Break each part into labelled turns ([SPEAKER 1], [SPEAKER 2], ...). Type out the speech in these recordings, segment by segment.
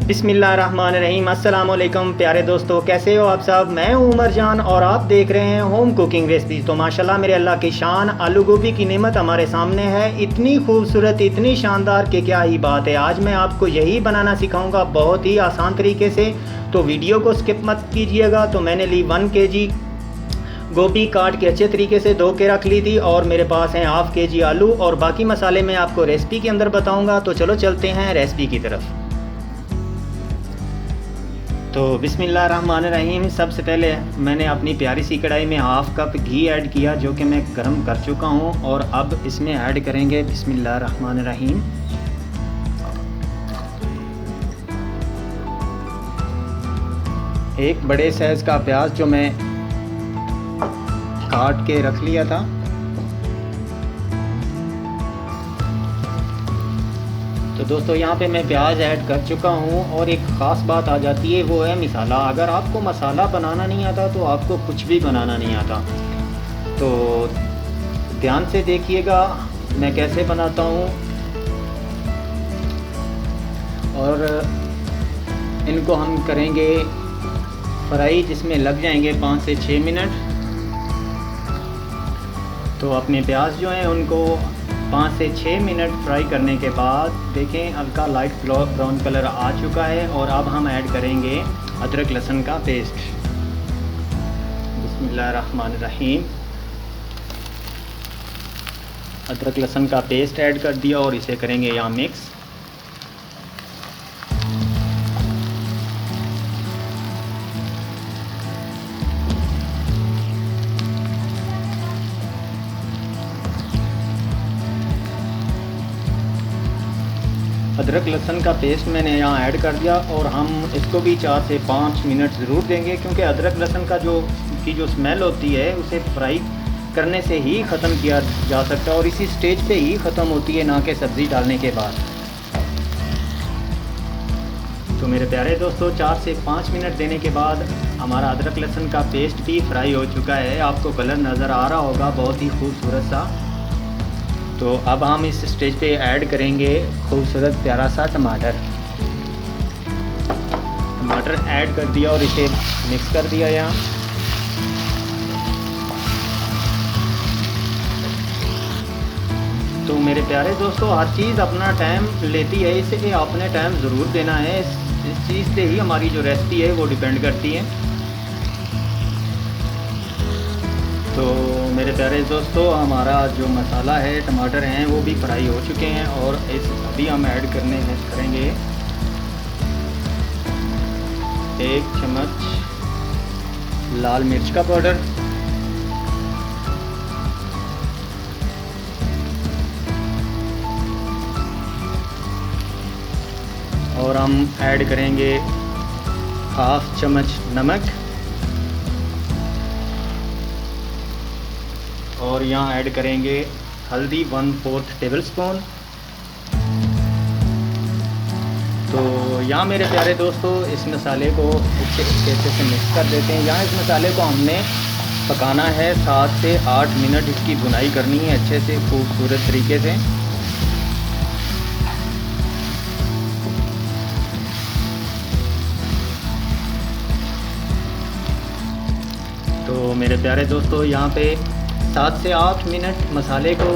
[SPEAKER 1] बिस्मिल्लाहिर्रहमानिर्रहीम। अस्सलाम वालेकुम प्यारे दोस्तों, कैसे हो आप सब। मैं हूं उमर जान और आप देख रहे हैं होम कुकिंग रेसिपी। तो माशाल्लाह मेरे अल्लाह की शान, आलू गोभी की नेमत हमारे सामने है, इतनी खूबसूरत, इतनी शानदार कि क्या ही बात है। आज मैं आपको यही बनाना सिखाऊंगा बहुत ही आसान तरीके से, तो वीडियो को स्किप मत कीजिएगा। तो मैंने ली 1 kg गोभी, काट के अच्छे तरीके से धो के रख ली थी, और मेरे पास हैं ½ kg आलू, और बाकी मसाले मैं आपको रेसिपी के अंदर बताऊंगा। तो चलो चलते हैं रेसिपी की तरफ। तो बिस्मिल्लाहिर्रहमानिर्रहीम। सबसे पहले मैंने अपनी प्यारी सी कढ़ाई में ½ कप घी ऐड किया, जो कि मैं गर्म कर चुका हूं, और अब इसमें ऐड करेंगे बिस्मिल्लाहिर्रहमानिर्रहीम एक बड़े साइज़ का प्याज, जो मैं काट के रख लिया था। तो दोस्तों यहाँ पे मैं प्याज ऐड कर चुका हूँ, और एक ख़ास बात आ जाती है, वो है मसाला। अगर आपको मसाला बनाना नहीं आता तो आपको कुछ भी बनाना नहीं आता। तो ध्यान से देखिएगा मैं कैसे बनाता हूँ, और इनको हम करेंगे फ्राई, जिसमें लग जाएंगे 5 से 6 मिनट। तो अपने प्याज जो हैं उनको 5 से 6 मिनट फ्राई करने के बाद देखें हल्का लाइट ब्राउन कलर आ चुका है, और अब हम ऐड करेंगे अदरक लहसुन का पेस्ट। बिस्मिल्लाहिर्रहमानिर्रहीम। अदरक लहसुन का पेस्ट ऐड कर दिया, और इसे करेंगे यहाँ मिक्स। अदरक लहसुन का पेस्ट मैंने यहाँ ऐड कर दिया, और हम इसको भी 4 से 5 मिनट ज़रूर देंगे, क्योंकि अदरक लहसुन का जो स्मेल होती है उसे फ्राई करने से ही ख़त्म किया जा सकता है, और इसी स्टेज पे ही ख़त्म होती है, ना कि सब्ज़ी डालने के बाद। तो मेरे प्यारे दोस्तों, 4 से 5 मिनट देने के बाद हमारा अदरक लहसुन का पेस्ट भी फ्राई हो चुका है। आपको कलर नज़र आ रहा होगा, बहुत ही खूबसूरत सा। तो अब हम इस स्टेज पे ऐड करेंगे खूबसूरत प्यारा सा टमाटर ऐड कर दिया, और इसे मिक्स कर दिया यहाँ। तो मेरे प्यारे दोस्तों, हर चीज़ अपना टाइम लेती है, इसे आपने टाइम ज़रूर देना है। इस चीज़ से ही हमारी जो रेसिपी है वो डिपेंड करती है। तो मेरे प्यारे दोस्तों, हमारा जो मसाला है, टमाटर हैं, वो भी फ्राई हो चुके हैं, और अभी हम ऐड करेंगे 1 चम्मच लाल मिर्च का पाउडर, और हम ऐड करेंगे ½ चम्मच नमक, और यहाँ ऐड करेंगे हल्दी 1/4 टेबलस्पून। तो यहाँ मेरे प्यारे दोस्तों, इस मसाले को अच्छे से मिक्स कर देते हैं। यहाँ इस मसाले को हमने पकाना है 7 से 8 मिनट, इसकी भुनाई करनी है अच्छे से खूबसूरत तरीके से। तो मेरे प्यारे दोस्तों, यहाँ पे 7 से 8 मिनट मसाले को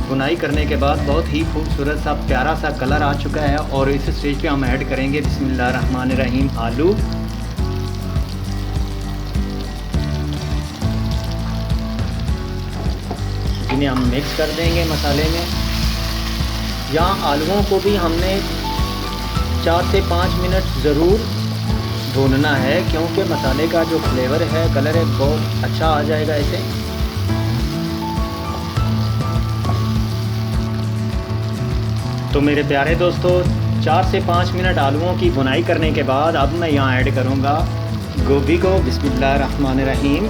[SPEAKER 1] भुनाई करने के बाद बहुत ही खूबसूरत सा प्यारा सा कलर आ चुका है, और इस स्टेज पे हम ऐड करेंगे बिस्मिल्लाहिर्रहमानिर्रहीम आलू। इन्हें हम मिक्स कर देंगे मसाले में। यहाँ आलूओं को भी हमने 4 से 5 मिनट ज़रूर भूनना है, क्योंकि मसाले का जो फ्लेवर है, कलर है, बहुत अच्छा आ जाएगा इसे। तो मेरे प्यारे दोस्तों, 4 से 5 मिनट आलूओं की भुनाई करने के बाद अब मैं यहाँ ऐड करूँगा गोभी को। बिस्मिल्लाहिर्रहमानिर्रहीम।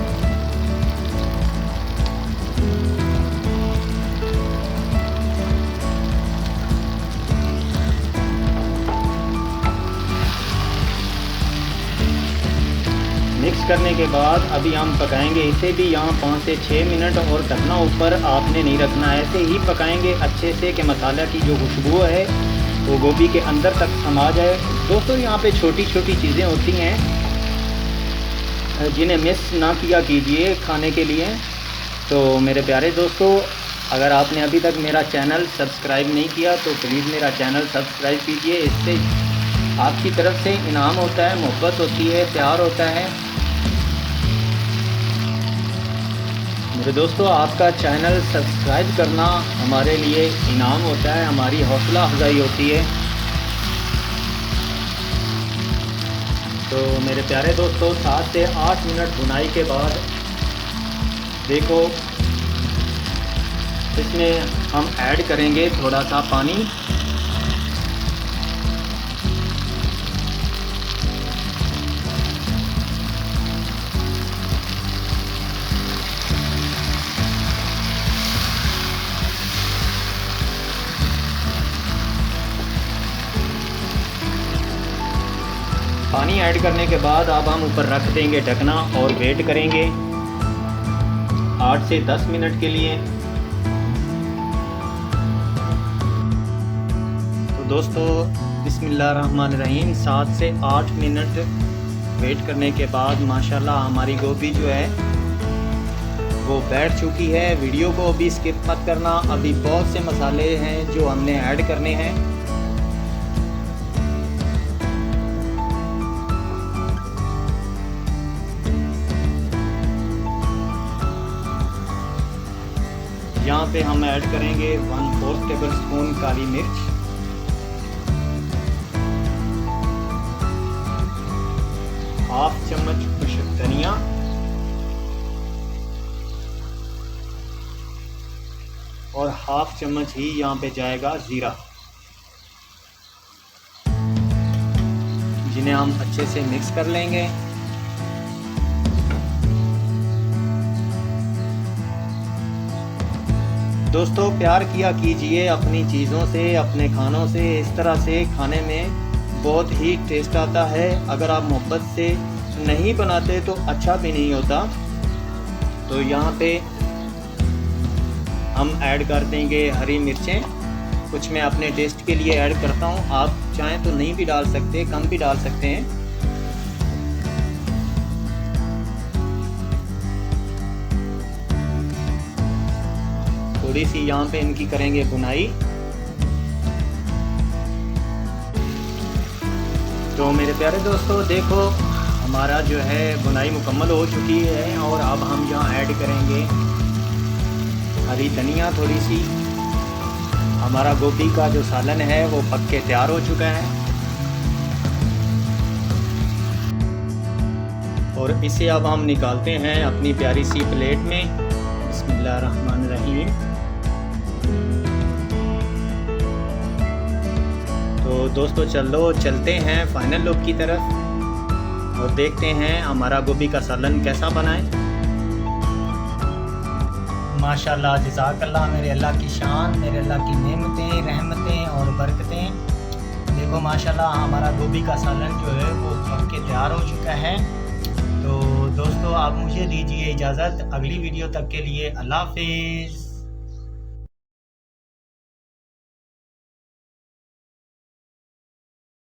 [SPEAKER 1] मिक्स करने के बाद अभी हम पकाएंगे इसे भी यहाँ 5 से 6 मिनट, और ढकना ऊपर आपने नहीं रखना है, ऐसे ही पकाएंगे अच्छे से कि मसाला की जो खुशबू है वो गोभी के अंदर तक समा जाए। दोस्तों यहाँ पे छोटी छोटी चीज़ें होती हैं जिन्हें मिस ना किया कीजिए खाने के लिए। तो मेरे प्यारे दोस्तों, अगर आपने अभी तक मेरा चैनल सब्सक्राइब नहीं किया तो प्लीज़ मेरा चैनल सब्सक्राइब कीजिए। इससे आपकी तरफ से इनाम होता है, मोहब्बत होती है, प्यार होता है। मेरे दोस्तों, आपका चैनल सब्सक्राइब करना हमारे लिए इनाम होता है, हमारी हौसला अफजाई होती है। तो मेरे प्यारे दोस्तों, 7 से 8 मिनट भुनाई के बाद देखो इसमें हम ऐड करेंगे थोड़ा सा पानी। पानी ऐड करने के बाद अब हम ऊपर रख देंगे ढकना और वेट करेंगे 8 से 10 मिनट के लिए। तो दोस्तों बिस्मिल्लाहिर्रहमानिर्रहीम, 7 से 8 मिनट वेट करने के बाद माशाल्लाह हमारी गोभी जो है वो बैठ चुकी है। वीडियो को अभी स्किप मत करना, अभी बहुत से मसाले हैं जो हमने ऐड करने हैं। यहाँ पे हम ऐड करेंगे 1/4 टेबलस्पून काली मिर्च, हाफ चम्मच खुश्क धनिया और हाफ चम्मच ही यहाँ पे जाएगा ज़ीरा, जिन्हें हम अच्छे से मिक्स कर लेंगे। दोस्तों प्यार किया कीजिए अपनी चीज़ों से, अपने खानों से। इस तरह से खाने में बहुत ही टेस्ट आता है। अगर आप मोहब्बत से नहीं बनाते तो अच्छा भी नहीं होता। तो यहाँ पे हम ऐड कर देंगे हरी मिर्चें। कुछ मैं अपने टेस्ट के लिए ऐड करता हूँ, आप चाहें तो नहीं भी डाल सकते, कम भी डाल सकते हैं। थोड़ी सी यहाँ पे इनकी करेंगे भुनाई। तो मेरे प्यारे दोस्तों देखो हमारा जो है भुनाई मुकम्मल हो चुकी है और अब हम यहाँ ऐड करेंगे हरी धनिया थोड़ी सी। हमारा गोभी का जो सालन है वो पक के तैयार हो चुका है और इसे अब हम निकालते हैं अपनी प्यारी सी प्लेट में। बिस्मिल्लाहिर्रहमानिर्रहीम। तो दोस्तों चलते हैं फाइनल लुक की तरफ और देखते हैं हमारा गोभी का सालन कैसा बना है। माशाल्लाह, जज़ाकल्लाह, मेरे अल्लाह की शान, मेरे अल्लाह की नेमतें, रहमतें और बरकतें। देखो माशाल्लाह हमारा गोभी का सालन जो है वो पक के तैयार हो चुका है। तो दोस्तों आप मुझे दीजिए इजाज़त, अगली वीडियो तक के लिए अल्लाह हाफ़िज़।